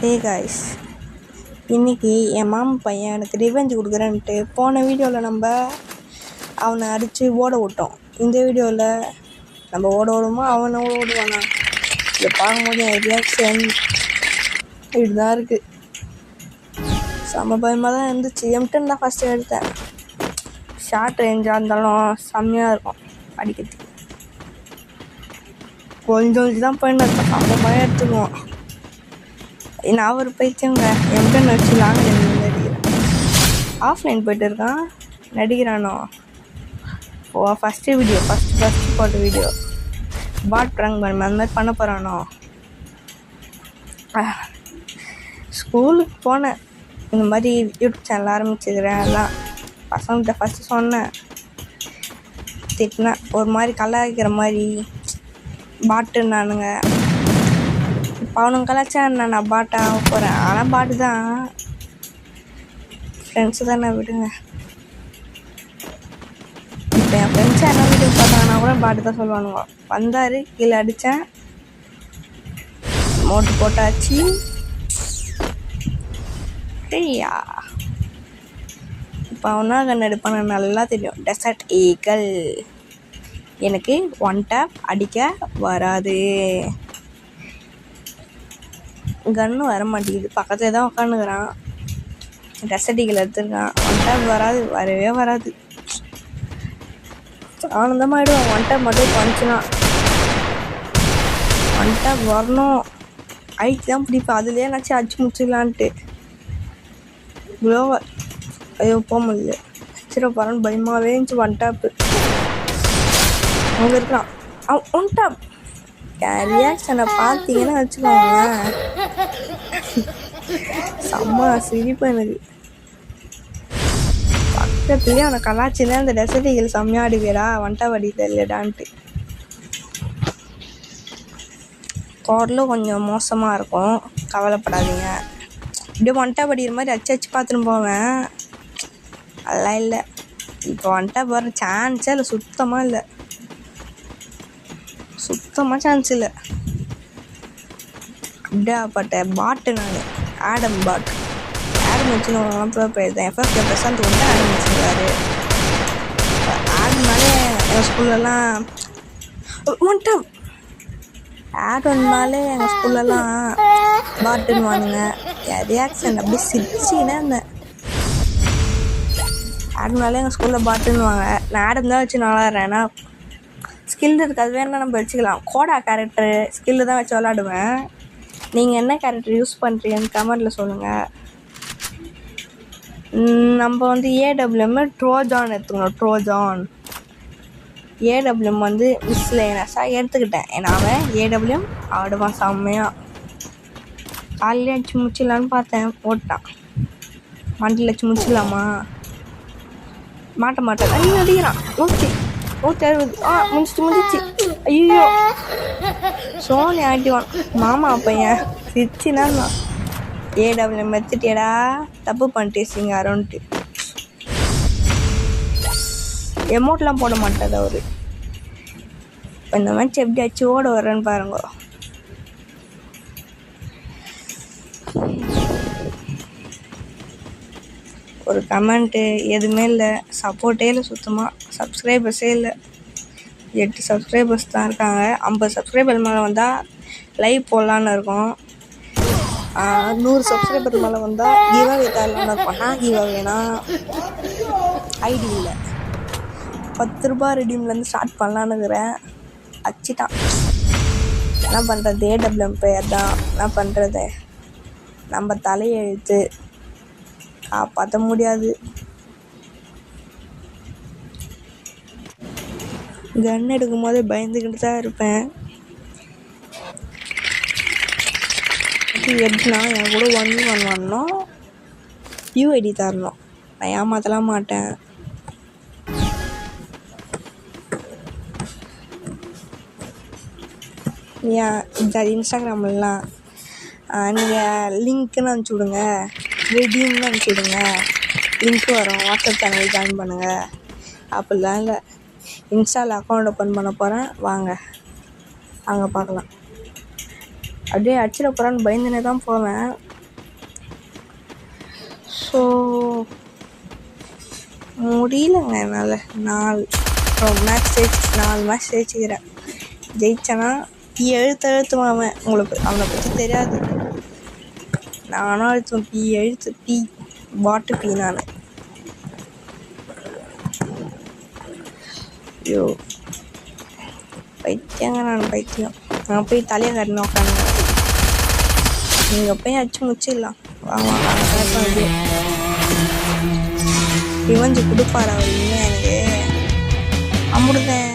Hey guys, இன்றைக்கி என் மாமா பையன் எனக்கு ரிவெஞ்ச் கொடுக்குறேன்ட்டு போன வீடியோவில் நம்ம அவனை அடித்து ஓட விட்டோம். இந்த வீடியோவில் நம்ம ஓடுவோமா அவனை ஓடுவானா? இதை பார்க்கும்போது என் ரியாக்ஷன் இப்படி தான் இருக்குது. செம்ம பயமாக தான் இருந்துச்சு. M10 தான் ஃபஸ்ட்டு எடுத்தேன். ஷார்ட் ரேஞ்சாக இருந்தாலும் செம்மையாக இருக்கும் அடிக்கிறதுக்கு. கொஞ்சம் தான் போயின்னு இருக்கேன். செம்ம பயம் எடுத்துக்குவோம். நான் ஒரு பைத்தியங்க M10 வச்சு லாங் ரேஞ்சில் நடிக்கிறேன். ஆஃப்லைன் போய்ட்டு இருக்கான், நடிக்கிறானோ. ஃபஸ்ட்டு வீடியோ ஃபஸ்ட்டு போட்ட வீடியோ பாட் ப்ராங்க் பண்ண அந்த மாதிரி பண்ண போகிறானோ. ஸ்கூலுக்கு போனேன், இந்த மாதிரி யூடியூப் சேனல் ஆரம்பிச்சுக்கிறேன். எல்லாம் பசங்கள்கிட்ட ஃபஸ்ட்டு சொன்னேன், திட்டினேன். ஒரு மாதிரி கலாய்க்கிற மாதிரி பாட்டுன்னானுங்க. இப்போ அவனுங்க கலாச்சா நான் பாட்டாக போகிறேன். ஆனால் பாட்டு தான், ஃப்ரெண்ட்ஸு தானே, விடுங்க. இப்போ என் ஃப்ரெண்ட்ஸு என்ன வீடியோ பார்த்தாங்கன்னா கூட பாட்டு தான் சொல்லுவானுங்க. வந்தார், கீழே அடித்தேன், மோட்டு போட்டாச்சு. சரியா? இப்போ அவனா கண் எடுப்பான நல்லா தெரியும். Desert eagle. எனக்கு ஒன் டேப் அடிக்க வராது, கன்னு வர மாட்டேங்குது. பக்கத்தில் தான் உட்காந்துக்கிறான், டெசர்ட் ஈகிள் எடுத்துருக்கான். ஒன் டேப் வராது, வரவே வராது. ஆனந்தமாகிடுவான் ஒன் டேப் மட்டும் வந்துச்சுன்னா. ஒன் டேப் வரணும், ஐக்கு தான் பிடிப்பேன். அதுலேயே என்னாச்சும் அடிச்சு முடிச்சிடலான்ட்டு. குளோவர் ஐயோ போக முடியல. வச்சிட போகிறான்னு பயமாகவே இருந்துச்சு. ஒன் டேப்பு அங்கே இருக்கான். அவன் ஒன் டேப். என் ரியாக்ஷனை பார்த்தீங்கன்னா வச்சுக்கோங்க, செம்ம சிரிப்பு எனக்கு. பக்கத்துலேயே அவனை கலாச்சின்னு அந்த டெசர்ட் ஈகிள் செம்மையாக அடிக்கிறா, ஒன் டேப் அடி தெரியலடான்ட்டு. தோட்டலும் கொஞ்சம் மோசமாக இருக்கும், கவலைப்படாதீங்க. இப்படியே ஒன் டேப் அடிக்கிற மாதிரி அச்சு பார்த்துன்னு போவேன். அதெல்லாம் இல்லை. இப்போ ஒன் டேப் வர சான்ஸே இல்லை, சுத்தமாக இல்லை, சுத்தமாக சான்ஸ் இல்லை. அப்படியாப்பட்ட பாட்டு நான், ஆடம் பாட். ஆடம் வச்சு நான் போயிருந்தேன். FF பிரசாந்த் வந்து ஆடம் வச்சுருக்காரு. ஆடம்னாலே எங்கள் ஸ்கூல்லலாம் ஒன் டேப், ஆடம்னாலே எங்கள் ஸ்கூல்லலாம் பாட்டுன்னு வாங்குங்க. என் ரியாக்ஷன் அப்படியே சிரிச்சின்னா இருந்தேன். ஆடம்னாலே எங்கள் ஸ்கூலில் பாட்டுன்னு வாங்க. நான் ஆடம் தான் வச்சு விளாட்றேன். ஏன்னா ஸ்கில் இருக்காது, வேணால் நம்ம வச்சுக்கலாம். கோடா கேரக்டரு ஸ்கில்லு தான் வச்சு விளாடுவேன். நீங்கள் என்ன கேரக்டர் யூஸ் பண்ணுறீங்கன்னு கமெண்ட்டில் சொல்லுங்கள். நம்ம வந்து AWM ட்ரோஜான் எடுத்துக்கணும். ட்ரோஜான் AWM வந்து மிஸ்லேனஸாக எடுத்துக்கிட்டேன். ஏன்னா அவன் AWM ஆடுவான் செம்மையாக. காலையிலே அடிச்சு முடிச்சிடலான்னு பார்த்தேன், போட்டான். மண்டியில் அடிச்சு முடிச்சிடலாமா, மாட்ட மாட்டேன். ஐயோ அடிக்கிறான். 160 முடிச்சு. ஐயோ சோனி ஆட்டிவான். மாமா பையன் சிரிச்சுனா AWM எடுத்துட்டியடா, தப்பு பண்ணிட்டு சிங்காரோன்ட்டு. எமௌண்ட்லாம் போட மாட்டாது அவரு. இப்போ இந்த மேட்ச் எப்படி ஆச்சு ஓட வர்றேன்னு பாருங்க. ஒரு கமெண்ட்டு எதுவுமே இல்லை, சப்போர்ட்டே இல்லை சுத்தமாக. சப்ஸ்கிரைபர்ஸே இல்லை. 8 சப்ஸ்கிரைபர்ஸ் தான் இருக்காங்க. 50 சப்ஸ்கிரைபர் மேலே வந்தால் லைவ் போடலான்னு இருக்கும். 100 சப்ஸ்கிரைபர் மேலே வந்தால் கிவ்அவே தரலான்னு இருக்கும். நான் கிவ்அவேனா ஐடி இல்லை, 10 ரூபா ரெடீம்லேருந்து ஸ்டார்ட் பண்ணலான்னு இருக்கிறேன். அச்சுட்டான். என்ன பண்ணுறது, AWM பேர் தான். என்ன பண்ணுறது, நம்ம தலையெழுத்து, காப்பாற்ற முடியாது. கன் எடுக்கும் போதே பயந்துக்கிட்டு தான் இருப்பேன். எப்படின்னா என் கூட 1v1 வரணும், UID தரணும். நான் ஏமாற்றலாம் மாட்டேன். ஏன் இன்ஸ்டாகிராம்லாம் நீங்கள் லிங்க்குன்னு அனுப்பிச்சி விடுங்க, ரெடீம்னு அனுப்பிச்சி விடுங்க, லிங்க்கு வரும், வாட்ஸ்அப் சேனல் ஜாயின் பண்ணுங்கள். அப்படிலாம் இல்லை. இன்ஸ்டாவில் அக்கௌண்ட் ஓப்பன் பண்ண போகிறேன், வாங்க அங்கே பார்க்கலாம். அப்படியே அடிச்சிட போகிறான்னு பயந்துனே தான் போவேன். ஸோ முடியலங்க என்னால் 4 மேட்ச் ஜெயிச்சுக்கிறேன். ஜெயிச்சேன்னா பி எழுத்துவான் அவன். உங்களுக்கு அவனை பற்றி தெரியாது. நானும் அழுத்துவேன் பி பாட்டு பி நான். ஐயோ பைத்தியங்க, நான் பைத்தியம். நான் போய் தலையை கட்டின உட்காந்து நீங்கள் போய் அடிச்சு முடிச்சிடலாம். வாங்க ரிவெஞ்சு கொடுப்பாரு அவர். இன்னும் எனக்கு அமுடுதேன்.